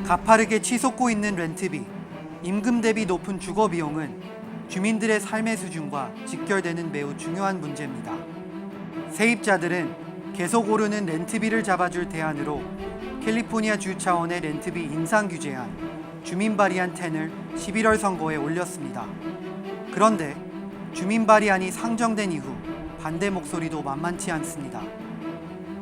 가파르게 치솟고 있는 렌트비, 임금 대비 높은 주거 비용은 주민들의 삶의 수준과 직결되는 매우 중요한 문제입니다. 세입자들은 계속 오르는 렌트비를 잡아줄 대안으로 캘리포니아 주 차원의 렌트비 인상 규제안 주민 발의안 10을 11월 선거에 올렸습니다. 그런데 주민 발의안이 상정된 이후 반대 목소리도 만만치 않습니다.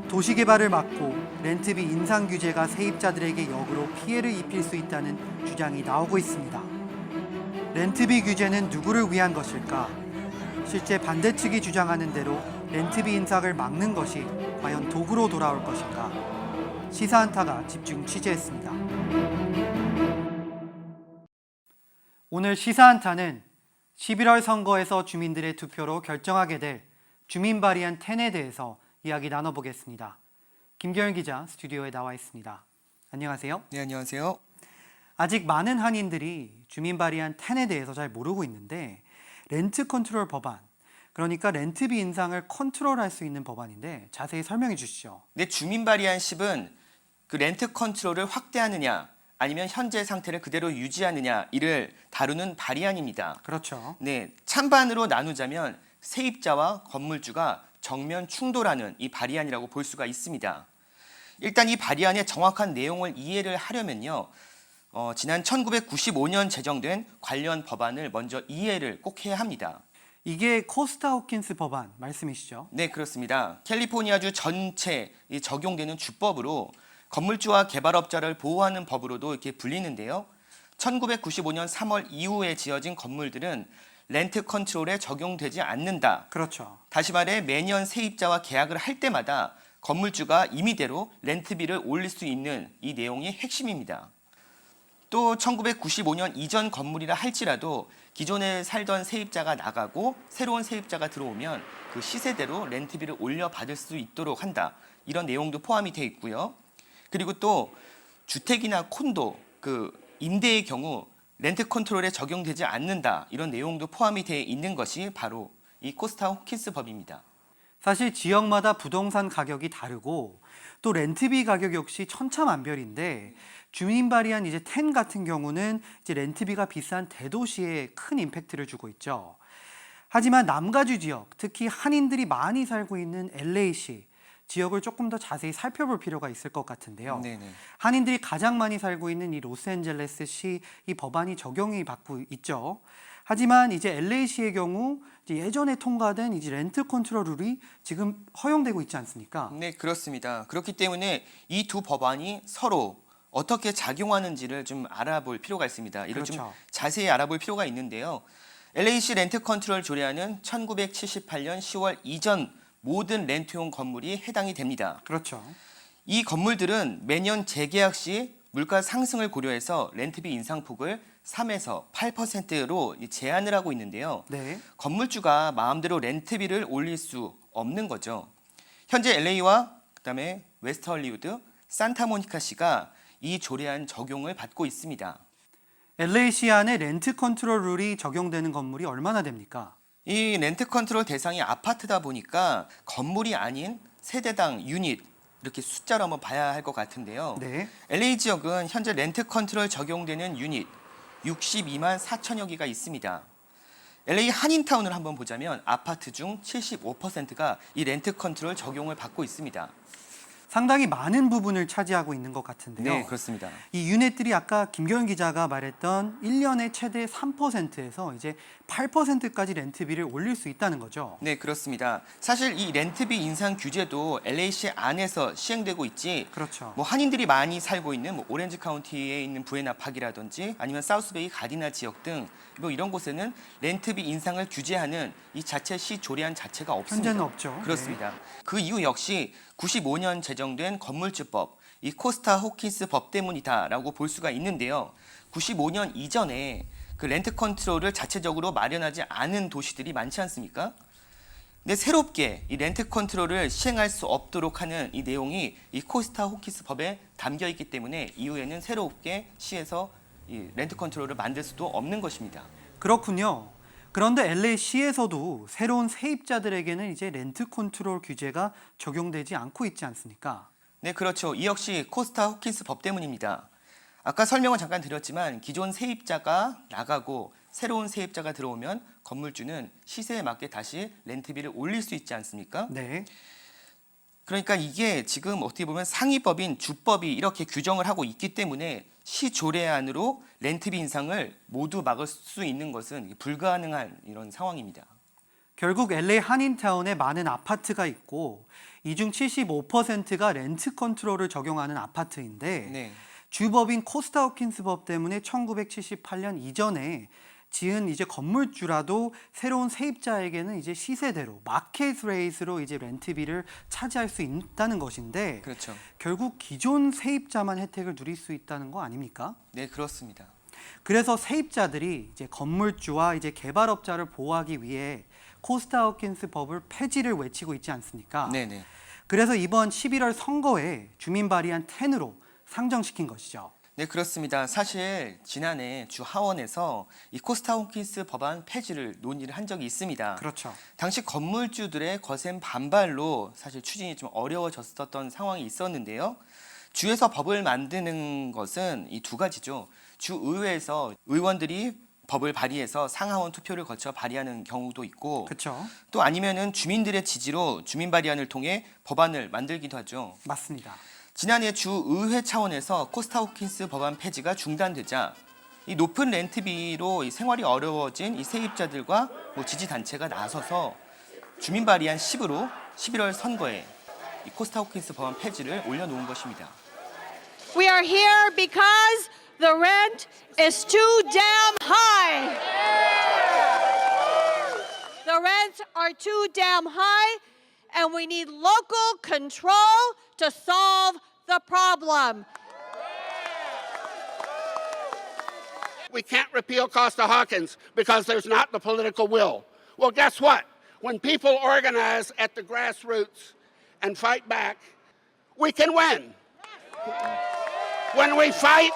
도시개발을 막고 렌트비 인상 규제가 세입자들에게 역으로 피해를 입힐 수 있다는 주장이 나오고 있습니다. 렌트비 규제는 누구를 위한 것일까? 실제 반대 측이 주장하는 대로 렌트비 인상을 막는 것이 과연 도구로 돌아올 것인가? 시사한타가 집중 취재했습니다. 오늘 시사한타는 11월 선거에서 주민들의 투표로 결정하게 될 주민 발의안 10에 대해서 이야기 나눠보겠습니다. 김경일 기자 스튜디오에 나와 있습니다. 안녕하세요. 네, 안녕하세요. 아직 많은 한인들이 주민 발의안 10에 대해서 잘 모르고 있는데 렌트 컨트롤 법안, 그러니까 렌트비 인상을 컨트롤할 수 있는 법안인데 자세히 설명해 주시죠. 네, 주민 발의안 10은 그 렌트 컨트롤을 확대하느냐 아니면 현재 상태를 그대로 유지하느냐 이를 다루는 발의안입니다. 그렇죠. 네, 찬반으로 나누자면 세입자와 건물주가 정면 충돌하는 이 발의안이라고 볼 수가 있습니다. 일단 이 발의안의 정확한 내용을 이해를 하려면요. 지난 1995년 제정된 관련 법안을 먼저 이해를 꼭 해야 합니다. 이게 코스타 호킨스 법안 말씀이시죠? 네, 그렇습니다. 캘리포니아주 전체에 적용되는 주법으로 건물주와 개발업자를 보호하는 법으로도 이렇게 불리는데요. 1995년 3월 이후에 지어진 건물들은 렌트 컨트롤에 적용되지 않는다. 그렇죠. 다시 말해 매년 세입자와 계약을 할 때마다 건물주가 임의대로 렌트비를 올릴 수 있는 이 내용이 핵심입니다. 또 1995년 이전 건물이라 할지라도 기존에 살던 세입자가 나가고 새로운 세입자가 들어오면 그 시세대로 렌트비를 올려받을 수 있도록 한다. 이런 내용도 포함이 되어 있고요. 그리고 또 주택이나 콘도, 그 임대의 경우 렌트 컨트롤에 적용되지 않는다. 이런 내용도 포함이 되어 있는 것이 바로 이 코스타 호킨스 법입니다. 사실 지역마다 부동산 가격이 다르고 또 렌트비 가격 역시 천차만별인데 주민 발의안 이제 10 같은 경우는 이제 렌트비가 비싼 대도시에 큰 임팩트를 주고 있죠. 하지만 남가주 지역, 특히 한인들이 많이 살고 있는 LA시 지역을 조금 더 자세히 살펴볼 필요가 있을 것 같은데요. 네네. 한인들이 가장 많이 살고 있는 이 로스앤젤레스시 이 법안이 적용이 받고 있죠. 하지만 이제 LA시의 경우 이제 예전에 통과된 이제 렌트 컨트롤 룰이 지금 허용되고 있지 않습니까? 네, 그렇습니다. 그렇기 때문에 이 두 법안이 서로 어떻게 작용하는지를 좀 알아볼 필요가 있습니다. 이를 좀 그렇죠. 자세히 알아볼 필요가 있는데요. LA시 렌트 컨트롤 조례안은 1978년 10월 이전 모든 렌트용 건물이 해당이 됩니다. 그렇죠. 이 건물들은 매년 재계약 시 물가 상승을 고려해서 렌트비 인상폭을 3에서 8%로 제한을 하고 있는데요. 네. 건물주가 마음대로 렌트비를 올릴 수 없는 거죠. 현재 LA와 그다음에 웨스트 헐리우드, 산타모니카시가 이 조례안 적용을 받고 있습니다. LA시 안에 렌트 컨트롤 룰이 적용되는 건물이 얼마나 됩니까? 이 렌트 컨트롤 대상이 아파트다 보니까 건물이 아닌 세대당 유닛 이렇게 숫자로 한번 봐야 할 것 같은데요. 네. LA 지역은 현재 렌트 컨트롤 적용되는 유닛 62만 4천여 개가 있습니다. LA 한인타운을 한번 보자면 아파트 중 75%가 이 렌트 컨트롤 적용을 받고 있습니다. 상당히 많은 부분을 차지하고 있는 것 같은데요. 네, 그렇습니다. 이 유닛들이 아까 김경현 기자가 말했던 1년에 최대 3%에서 이제 8%까지 렌트비를 올릴 수 있다는 거죠. 네, 그렇습니다. 사실 이 렌트비 인상 규제도 LA시 안에서 시행되고 있지. 그렇죠. 뭐 한인들이 많이 살고 있는 뭐 오렌지 카운티에 있는 부에나 파크라든지 아니면 사우스베이 가디나 지역 등 뭐 이런 곳에는 렌트비 인상을 규제하는 이 자체 시 조례안 자체가 없습니다. 현재는 없죠. 그렇습니다. 그 이유 역시 95년 제정된 건물주법, 이 코스타 호킨스 법 때문이다라고 볼 수가 있는데요. 95년 이전에 그 렌트 컨트롤을 자체적으로 마련하지 않은 도시들이 많지 않습니까? 근데 새롭게 이 렌트 컨트롤을 시행할 수 없도록 하는 이 내용이 이 코스타 호킨스 법에 담겨 있기 때문에 이후에는 새롭게 시에서 이 렌트 컨트롤을 만들 수도 없는 것입니다. 그렇군요. 그런데 LA시에서도 새로운 세입자들에게는 이제 렌트 컨트롤 규제가 적용되지 않고 있지 않습니까? 네, 그렇죠. 이 역시 코스타 호킨스 법 때문입니다. 아까 설명을 잠깐 드렸지만 기존 세입자가 나가고 새로운 세입자가 들어오면 건물주는 시세에 맞게 다시 렌트비를 올릴 수 있지 않습니까? 네. 그러니까 이게 지금 어떻게 보면 상위법인 주법이 이렇게 규정을 하고 있기 때문에 시조례안으로 렌트비 인상을 모두 막을 수 있는 것은 불가능한 이런 상황입니다. 결국 LA 한인타운에 많은 아파트가 있고 이 중 75%가 렌트 컨트롤을 적용하는 아파트인데 네. 주법인 코스타 호킨스 법 때문에 1978년 이전에 지은 이제 건물주라도 새로운 세입자에게는 이제 시세대로 마켓 레이스로 이제 렌트비를 차지할 수 있다는 것인데 그렇죠. 결국 기존 세입자만 혜택을 누릴 수 있다는 거 아닙니까? 네, 그렇습니다. 그래서 세입자들이 이제 건물주와 이제 개발업자를 보호하기 위해 코스타 호킨스 법을 폐지를 외치고 있지 않습니까? 네네. 그래서 이번 11월 선거에 주민 발의안 10으로 상정시킨 것이죠. 네, 그렇습니다. 사실 지난해 주 하원에서 이 코스타 호킨스 법안 폐지를 논의를 한 적이 있습니다. 그렇죠. 당시 건물주들의 거센 반발로 사실 추진이 좀 어려워졌었던 상황이 있었는데요. 주에서 법을 만드는 것은 이 두 가지죠. 주 의회에서 의원들이 법을 발의해서 상하원 투표를 거쳐 발의하는 경우도 있고 그렇죠. 또 아니면은 주민들의 지지로 주민 발의안을 통해 법안을 만들기도 하죠. 맞습니다. 지난해 주 의회 차원에서 코스타 호킨스 법안 폐지가 중단되자 이 높은 렌트비로 이 생활이 어려워진 이 세입자들과 지지 단체가 나서서 주민 발의안 10으로 11월 선거에 이 코스타 호킨스 법안 폐지를 올려놓은 것입니다. We are here because the rent is too damn high. The rents are too damn high, and we need local control to solve the problem. We can't repeal Costa-Hawkins because there's not the political will. Well, guess what? When people organize at the grassroots and fight back, we can win. When we fight,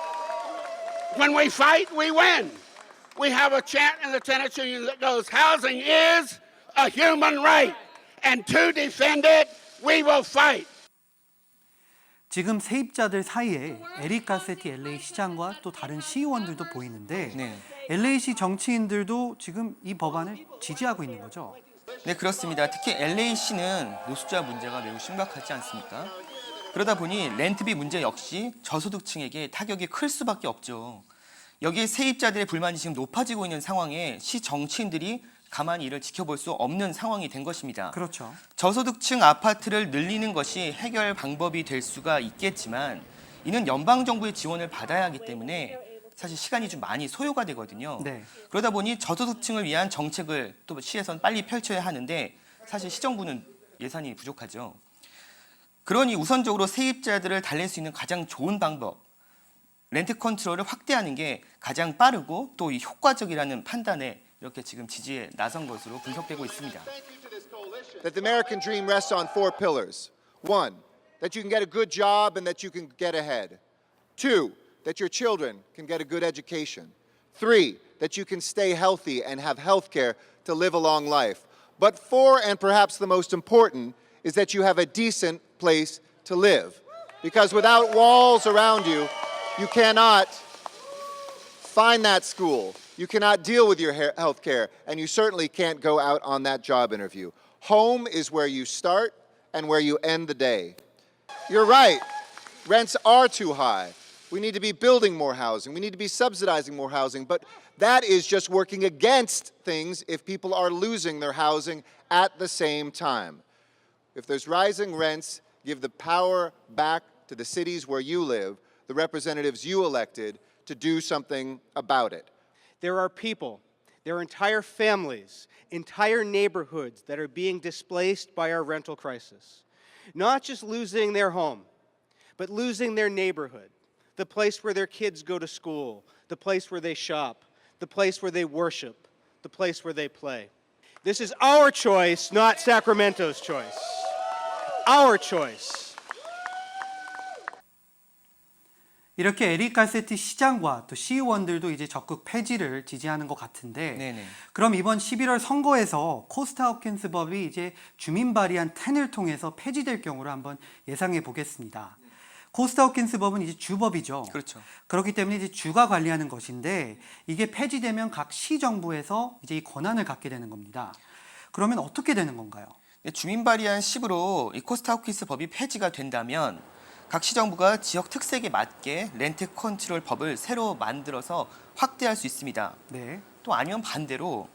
we win. We have a chant in the tenants union that goes, housing is a human right, and to defend it, we will fight. 지금 세입자들 사이에 에릭 가세티 LA 시장과 또 다른 시의원들도 보이는데 네. LA시 정치인들도 지금 이 법안을 지지하고 있는 거죠. 네, 그렇습니다. 특히 LA시는 노숙자 문제가 매우 심각하지 않습니까? 그러다 보니 렌트비 문제 역시 저소득층에게 타격이 클 수밖에 없죠. 여기에 세입자들의 불만이 지금 높아지고 있는 상황에 시 정치인들이 가만히 이를 지켜볼 수 없는 상황이 된 것입니다. 그렇죠. 저소득층 아파트를 늘리는 것이 해결 방법이 될 수가 있겠지만 이는 연방정부의 지원을 받아야 하기 때문에 사실 시간이 좀 많이 소요가 되거든요. 네. 그러다 보니 저소득층을 위한 정책을 또 시에선 빨리 펼쳐야 하는데 사실 시정부는 예산이 부족하죠. 그러니 우선적으로 세입자들을 달랠 수 있는 가장 좋은 방법, 렌트 컨트롤을 확대하는 게 가장 빠르고 또 효과적이라는 판단에 이렇게 지금 지지에 나선 것으로 분석되고 있습니다. That the American dream rests on four pillars. One, that you can get a good job and that you can get ahead. Two, that your children can get a good education. Three, that you can stay healthy and have health care to live a long life. But four, and perhaps the most important, is that you have a decent place to live. Because without walls around you, you cannot find that school. You cannot deal with your health care, and you certainly can't go out on that job interview. Home is where you start and where you end the day. You're right. Rents are too high. We need to be building more housing. We need to be subsidizing more housing. But that is just working against things if people are losing their housing at the same time. If there's rising rents, give the power back to the cities where you live, the representatives you elected, to do something about it. There are people, there are entire families, entire neighborhoods that are being displaced by our rental crisis. Not just losing their home, but losing their neighborhood, the place where their kids go to school, the place where they shop, the place where they worship, the place where they play. This is our choice, not Sacramento's choice. Our choice. 이렇게 에릭 가세티 시장과 또 시의원들도 이제 적극 폐지를 지지하는 것 같은데 네네. 그럼 이번 11월 선거에서 코스타 호킨스 법이 이제 주민 발의안 10을 통해서 폐지될 경우를 한번 예상해 보겠습니다. 코스타 호킨스 법은 이제 주법이죠. 그렇죠. 그렇기 때문에 이제 주가 관리하는 것인데 이게 폐지되면 각 시정부에서 이제 이 권한을 갖게 되는 겁니다. 그러면 어떻게 되는 건가요? 주민 발의안 10으로 이 코스타 호킨스 법이 폐지가 된다면 각 시정부가 지역 특색에 맞게 렌트 컨트롤 법을 새로 만들어서 확대할 수 있습니다. 네. 또 아니면 반대로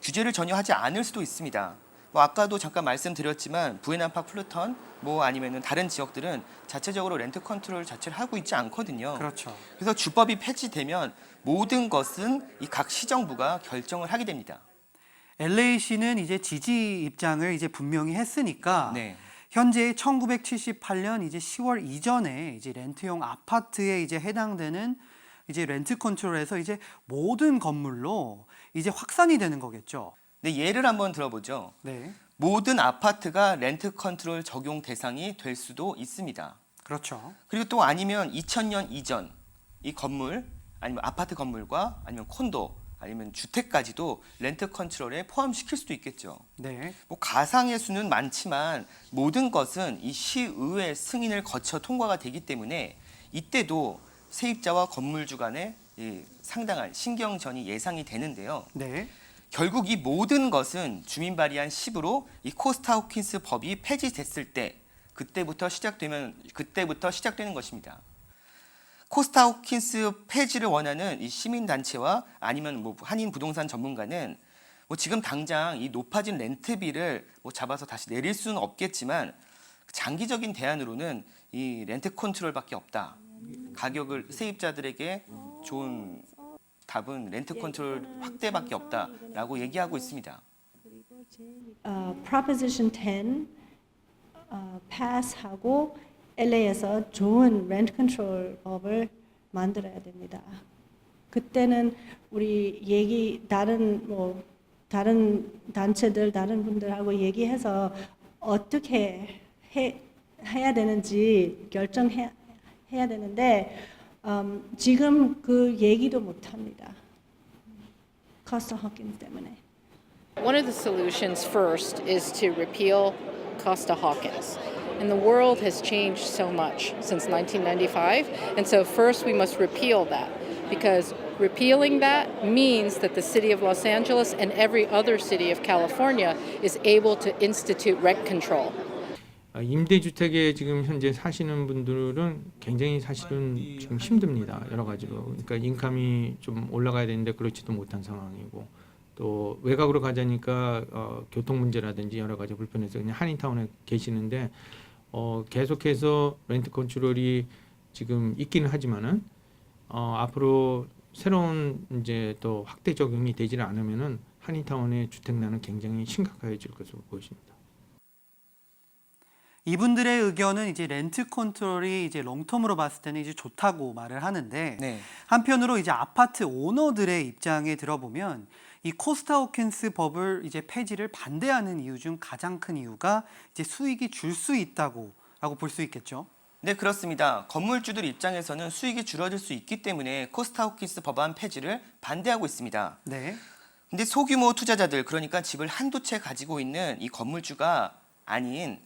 규제를 전혀 하지 않을 수도 있습니다. 뭐 아까도 잠깐 말씀드렸지만 부에나파 플루턴 뭐 아니면은 다른 지역들은 자체적으로 렌트 컨트롤 자체를 하고 있지 않거든요. 그렇죠. 그래서 주법이 폐지되면 모든 것은 이 각 시정부가 결정을 하게 됩니다. LA시는 이제 지지 입장을 이제 분명히 했으니까 네. 현재 1978년 이제 10월 이전에 이제 렌트용 아파트에 이제 해당되는 이제 렌트 컨트롤에서 이제 모든 건물로 이제 확산이 되는 거겠죠. 네, 예를 한번 들어보죠. 네. 모든 아파트가 렌트 컨트롤 적용 대상이 될 수도 있습니다. 그렇죠. 그리고 또 아니면 2000년 이전 이 건물 아니면 아파트 건물과 아니면 콘도 아니면 주택까지도 렌트 컨트롤에 포함시킬 수도 있겠죠. 네. 뭐 가상의 수는 많지만 모든 것은 이 시의회 승인을 거쳐 통과가 되기 때문에 이때도 세입자와 건물주 간에 상당한 신경전이 예상이 되는데요. 네. 결국 이 모든 것은 주민 발의안 10으로 이 코스타 호킨스 법이 폐지됐을 때 그때부터 시작되는 것입니다. 코스타 호킨스 폐지를 원하는 이 시민 단체와 아니면 뭐 한인 부동산 전문가는 뭐 지금 당장 이 높아진 렌트비를 뭐 잡아서 다시 내릴 수는 없겠지만 장기적인 대안으로는 이 렌트 컨트롤밖에 없다. 가격을 세입자들에게 좋은 답은 렌트 컨트롤 확대밖에 없다라고 얘기하고 있습니다. Proposition 10 패스하고 LA에서 좋은 렌트 컨트롤 법을 만들어야 됩니다. 그때는 우리 다른 단체들 다른 분들하고 얘기해서 어떻게 해야 되는지 결정해야 되는데 지금 그 얘기도 못 합니다. 코스타 호킨스 때문에. One of the solutions first is to repeal Costa-Hawkins. And the world has changed so much since 1995. And so first we must repeal that because repealing that means that the city of Los Angeles and every other city of California is able to institute rent control. 임대주택에 지금 현재 사시는 분들은 굉장히 사실은 지금 힘듭니다. 여러 가지로. 그러니까 인컴이 좀 올라가야 되는데 그렇지도 못한 상황이고 또 외곽으로 가자니까 교통 문제라든지 여러 가지 불편해서 그냥 한인타운에 계시는데 계속해서 렌트 컨트롤이 지금 있기는 하지만은 앞으로 새로운 이제 또 확대 적용이 되지를 않으면은 한인타운의 주택난은 굉장히 심각해질 것으로 보입니다. 이분들의 의견은 이제 렌트 컨트롤이 이제 롱텀으로 봤을 때는 이제 좋다고 말을 하는데 네. 한편으로 이제 아파트 오너들의 입장에 들어보면 이 코스타 호킨스 법을 이제 폐지를 반대하는 이유 중 가장 큰 이유가 이제 수익이 줄 수 있다고라고 볼 수 있겠죠. 네, 그렇습니다. 건물주들 입장에서는 수익이 줄어들 수 있기 때문에 코스타 호킨스 법안 폐지를 반대하고 있습니다. 네. 근데 소규모 투자자들, 그러니까 집을 한두 채 가지고 있는 이 건물주가 아닌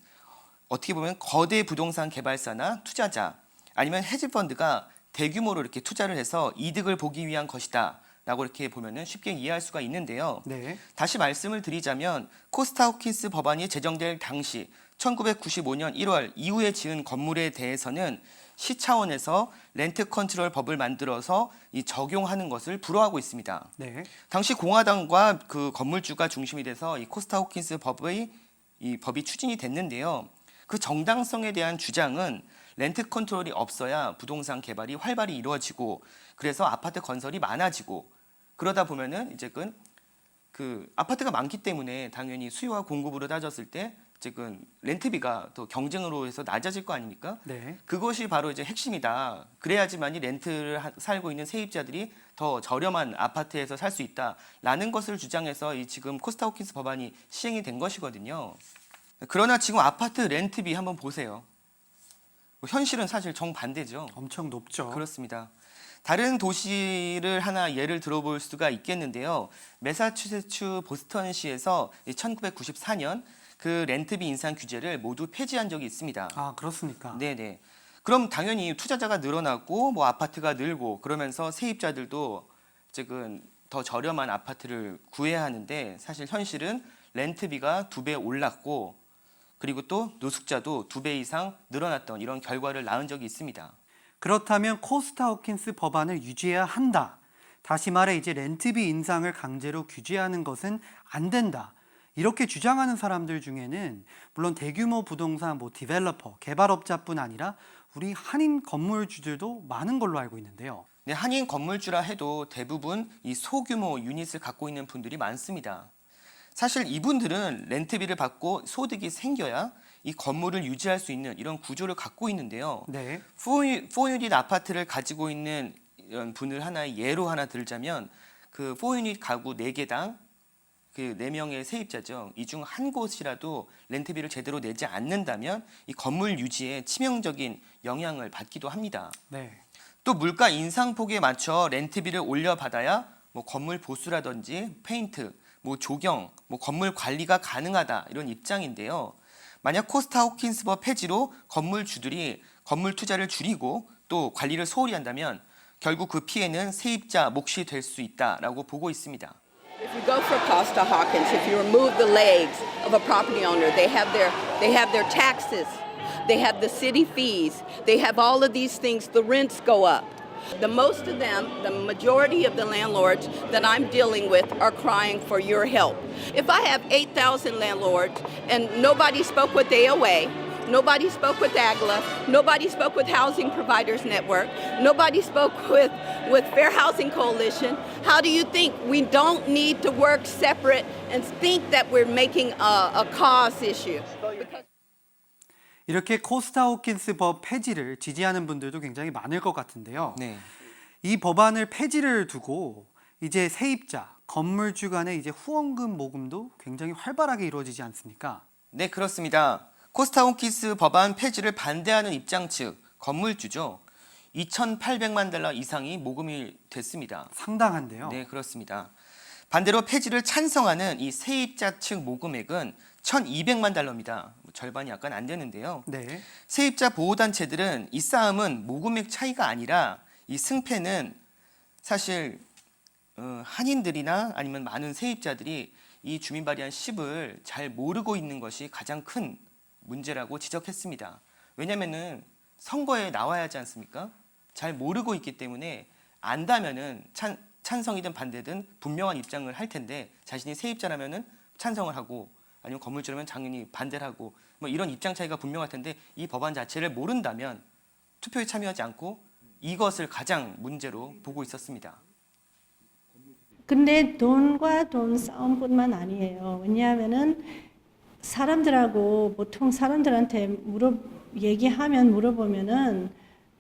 어떻게 보면 거대 부동산 개발사나 투자자 아니면 헤지펀드가 대규모로 이렇게 투자를 해서 이득을 보기 위한 것이다 라고 이렇게 보면은 쉽게 이해할 수가 있는데요. 네. 다시 말씀을 드리자면 코스타 호킨스 법안이 제정될 당시 1995년 1월 이후에 지은 건물에 대해서는 시 차원에서 렌트 컨트롤 법을 만들어서 이 적용하는 것을 불허하고 있습니다. 네. 당시 공화당과 그 건물주가 중심이 돼서 이 코스타 호킨스 법이 추진이 됐는데요. 그 정당성에 대한 주장은 렌트 컨트롤이 없어야 부동산 개발이 활발히 이루어지고 그래서 아파트 건설이 많아지고 그러다 보면은 이제 그 아파트가 많기 때문에 당연히 수요와 공급으로 따졌을 때 이제 렌트비가 더 경쟁으로 해서 낮아질 거 아닙니까? 네. 그것이 바로 이제 핵심이다. 그래야지만이 렌트를 살고 있는 세입자들이 더 저렴한 아파트에서 살 수 있다라는 것을 주장해서 이 지금 코스타 호킨스 법안이 시행이 된 것이거든요. 그러나 지금 아파트 렌트비 한번 보세요. 현실은 사실 정반대죠. 엄청 높죠. 그렇습니다. 다른 도시를 하나 예를 들어볼 수가 있겠는데요. 매사추세츠 보스턴시에서 1994년 그 렌트비 인상 규제를 모두 폐지한 적이 있습니다. 아, 그렇습니까? 네네. 그럼 당연히 투자자가 늘어나고 뭐 아파트가 늘고 그러면서 세입자들도 지금 더 저렴한 아파트를 구해야 하는데 사실 현실은 렌트비가 2배 올랐고 그리고 또 노숙자도 2배 이상 늘어났던 이런 결과를 낳은 적이 있습니다. 그렇다면 코스타 호킨스 법안을 유지해야 한다. 다시 말해 이제 렌트비 인상을 강제로 규제하는 것은 안 된다. 이렇게 주장하는 사람들 중에는 물론 대규모 부동산 디벨로퍼, 개발업자뿐 아니라 우리 한인 건물주들도 많은 걸로 알고 있는데요. 네, 한인 건물주라 해도 대부분 이 소규모 유닛을 갖고 있는 분들이 많습니다. 사실 이분들은 렌트비를 받고 소득이 생겨야 이 건물을 유지할 수 있는 이런 구조를 갖고 있는데요. 네. 4유닛 아파트를 가지고 있는 이런 분을 하나의 예로 하나 들자면 그 4유닛 가구 4개당 그 4명의 세입자죠. 이 중 한 곳이라도 렌트비를 제대로 내지 않는다면 이 건물 유지에 치명적인 영향을 받기도 합니다. 네. 또 물가 인상폭에 맞춰 렌트비를 올려받아야 뭐 건물 보수라든지 페인트, 뭐 조경, 뭐 건물 관리가 가능하다 이런 입장인데요. 만약 코스타 호킨스법 폐지로 건물주들이 건물 투자를 줄이고 또 관리를 소홀히 한다면 결국 그 피해는 세입자 몫이 될 수 있다라고 보고 있습니다. If you go for Costa Hawkins, if you remove the legs of a property owner, they have their taxes, they have the city fees, they have all of these things, the rents go up. The most of them, the majority of the landlords that I'm dealing with are crying for your help. If I have 8,000 landlords and nobody spoke with AOA, nobody spoke with AGLA, nobody spoke with Housing Providers Network, nobody spoke with Fair Housing Coalition, how do you think we don't need to work separate and think that we're making a cause issue? 이렇게 코스타 호킨스 법 폐지를 지지하는 분들도 굉장히 많을 것 같은데요. 네. 이 법안을 폐지를 두고 이제 세입자, 건물주 간의 이제 후원금 모금도 굉장히 활발하게 이루어지지 않습니까? 네, 그렇습니다. 코스타 호킨스 법안 폐지를 반대하는 입장 측 건물주죠. 2,800만 달러 이상이 모금이 됐습니다. 상당한데요. 네, 그렇습니다. 반대로 폐지를 찬성하는 이 세입자 측 모금액은 1,200만 달러입니다. 절반이 약간 안 되는데요. 네. 세입자 보호단체들은 이 싸움은 모금액 차이가 아니라 이 승패는 사실 한인들이나 아니면 많은 세입자들이 이 주민 발의안 10을 잘 모르고 있는 것이 가장 큰 문제라고 지적했습니다. 왜냐면은 선거에 나와야 하지 않습니까? 잘 모르고 있기 때문에 안다면은 찬성이든 반대든 분명한 입장을 할 텐데 자신이 세입자라면은 찬성을 하고 아니면 건물주라면 당연히 반대를 하고 뭐 이런 입장 차이가 분명할 텐데 이 법안 자체를 모른다면 투표에 참여하지 않고 이것을 가장 문제로 보고 있었습니다. 근데 돈과 돈 싸움뿐만 아니에요. 왜냐하면은 사람들하고 보통 사람들한테 물어보면은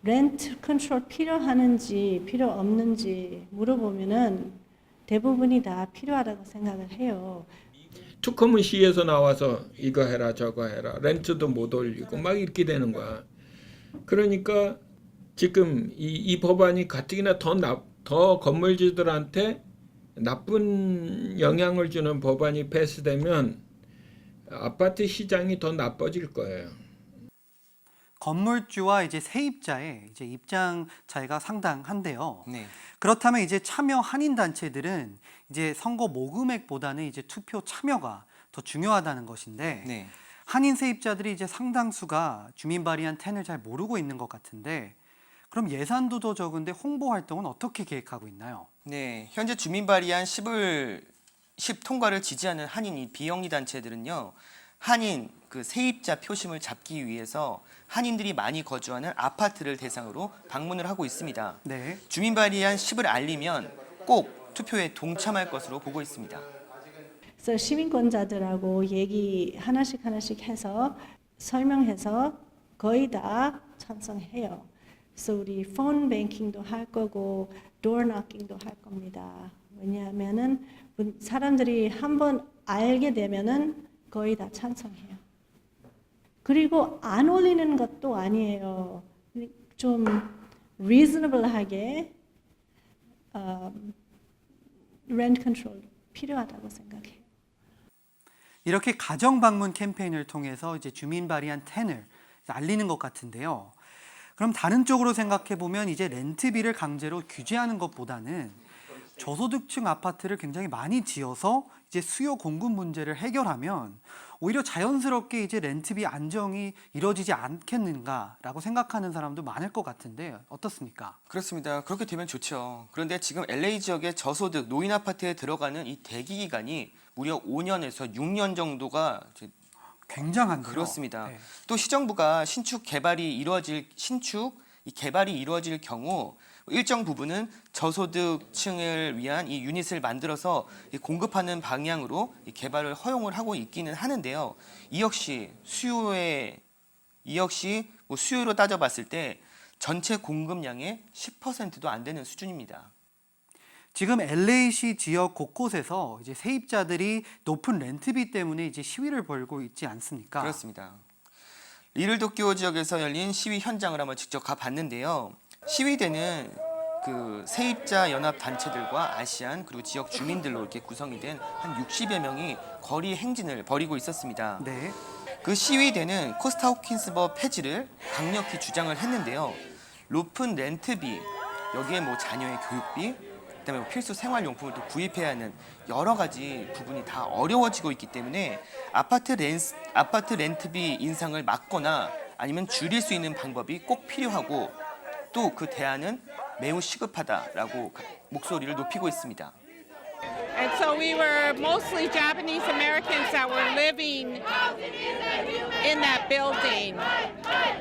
렌트 컨트롤 필요하는지 필요 없는지 물어보면은 대부분이 다 필요하다고 생각을 해요. 투커문시에서 나와서 이거 해라 저거 해라 렌트도 못 올리고 막 이렇게 되는 거야. 그러니까 지금 이 법안이 가뜩이나 더 건물주들한테 나쁜 영향을 주는 법안이 패스되면 아파트 시장이 더 나빠질 거예요. 건물주와 이제 세입자의 이제 입장 차이가 상당한데요. 네. 그렇다면 이제 참여 한인 단체들은 이제 선거 모금액보다는 이제 투표 참여가 더 중요하다는 것인데 네. 한인 세입자들이 이제 상당수가 주민 발의안 10을 잘 모르고 있는 것 같은데 그럼 예산도 더 적은데 홍보 활동은 어떻게 계획하고 있나요? 네, 현재 주민 발의안 10 통과를 지지하는 한인 이 비영리 단체들은요. 한인 그 세입자 표심을 잡기 위해서 한인들이 많이 거주하는 아파트를 대상으로 방문을 하고 있습니다. 네. 주민 발의안 10을 알리면 꼭 투표에 동참할 것으로 보고 있습니다. 그래서 시민권자들하고 얘기 하나씩 해서 설명해서 거의 다 찬성해요. 그래서 우리 폰 뱅킹도 할 거고 도어 knocking도 할 겁니다. 왜냐하면은 사람들이 한번 알게 되면은 거의 다 찬성해요. 그리고 안 올리는 것도 아니에요. 좀 reasonable하게 rent control 필요하다고 생각해요. 이렇게 가정 방문 캠페인을 통해서 이제 주민 발의안 10을 알리는 것 같은데요. 그럼 다른 쪽으로 생각해 보면 이제 렌트비를 강제로 규제하는 것보다는 저소득층 아파트를 굉장히 많이 지어서 이제 수요 공급 문제를 해결하면 오히려 자연스럽게 이제 렌트비 안정이 이루어지지 않겠는가라고 생각하는 사람도 많을 것 같은데 어떻습니까? 그렇습니다. 그렇게 되면 좋죠. 그런데 지금 LA 지역의 저소득 노인 아파트에 들어가는 이 대기 기간이 무려 5년에서 6년 정도가 굉장한데요. 그렇습니다. 네. 또 시정부가 개발이 이루어질 경우 일정 부분은 저소득층을 위한 이 유닛을 만들어서 공급하는 방향으로 이 개발을 허용을 하고 있기는 하는데요. 이 역시 수요로 따져봤을 때 전체 공급량의 10%도 안 되는 수준입니다. 지금 LA시 지역 곳곳에서 이제 세입자들이 높은 렌트비 때문에 이제 시위를 벌고 있지 않습니까? 그렇습니다. 리틀도쿄 지역에서 열린 시위 현장을 한번 직접 가봤는데요. 시위대는 그 세입자 연합 단체들과 아시안 그리고 지역 주민들로 이렇게 구성이 된 한 60여 명이 거리 행진을 벌이고 있었습니다. 네. 그 시위대는 코스타 호킨스법 폐지를 강력히 주장을 했는데요. 높은 렌트비, 여기에 뭐 자녀의 교육비, 그다음에 뭐 필수 생활용품을 또 구입해야 하는 여러 가지 부분이 다 어려워지고 있기 때문에 아파트 렌트비 인상을 막거나 아니면 줄일 수 있는 방법이 꼭 필요하고 또 그 대안은 매우 시급하다라고 목소리를 높이고 있습니다. And so we were mostly Japanese Americans that were living in that building.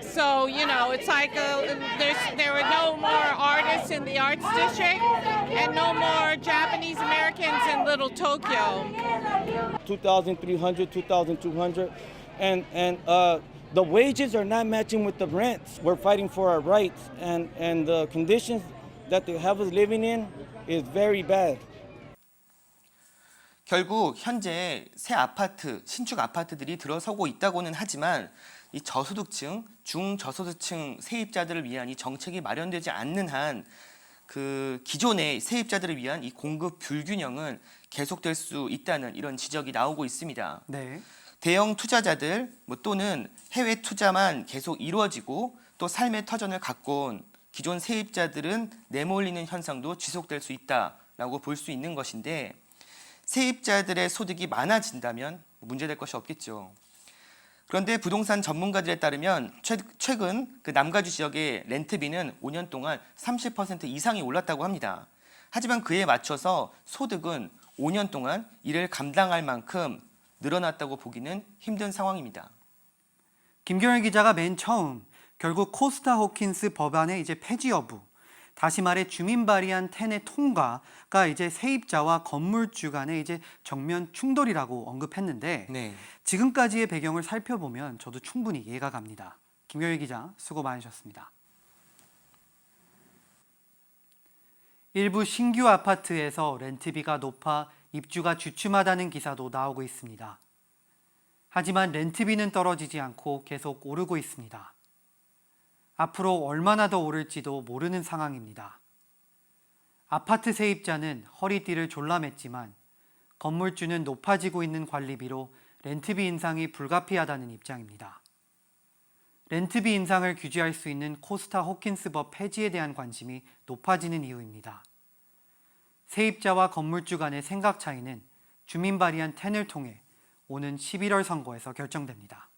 So, you know, it's like there were no more artists in the arts district and no more Japanese Americans in Little Tokyo. 2,300, 2,200, and the wages are not matching with the rents. We're fighting for our rights, and the conditions that they have us living in is very bad. 결국 현재 신축 아파트들이 들어서고 있다고는 하지만 이 저소득층, 중저소득층 세입자들을 위한 이 정책이 마련되지 않는 한 그 기존의 세입자들을 위한 이 공급 불균형은 계속될 수 있다는 이런 지적이 나오고 있습니다. 네. 대형 투자자들 또는 해외 투자만 계속 이루어지고 또 삶의 터전을 갖고 온 기존 세입자들은 내몰리는 현상도 지속될 수 있다라고 볼 수 있는 것인데 세입자들의 소득이 많아진다면 문제될 것이 없겠죠. 그런데 부동산 전문가들에 따르면 최근 그 남가주 지역의 렌트비는 5년 동안 30% 이상이 올랐다고 합니다. 하지만 그에 맞춰서 소득은 5년 동안 이를 감당할 만큼 늘어났다고 보기는 힘든 상황입니다. 김경일 기자가 맨 처음 결국 코스타 호킨스 법안의 이제 폐지 여부, 다시 말해 주민 발의안 10의 통과가 이제 세입자와 건물주 간의 이제 정면 충돌이라고 언급했는데 네. 지금까지의 배경을 살펴보면 저도 충분히 이해가 갑니다. 김경일 기자 수고 많으셨습니다. 일부 신규 아파트에서 렌트비가 높아 입주가 주춤하다는 기사도 나오고 있습니다. 하지만 렌트비는 떨어지지 않고 계속 오르고 있습니다. 앞으로 얼마나 더 오를지도 모르는 상황입니다. 아파트 세입자는 허리띠를 졸라맸지만 건물주는 높아지고 있는 관리비로 렌트비 인상이 불가피하다는 입장입니다. 렌트비 인상을 규제할 수 있는 코스타 호킨스법 폐지에 대한 관심이 높아지는 이유입니다. 세입자와 건물주 간의 생각 차이는 주민 발의안 10을 통해 오는 11월 선거에서 결정됩니다.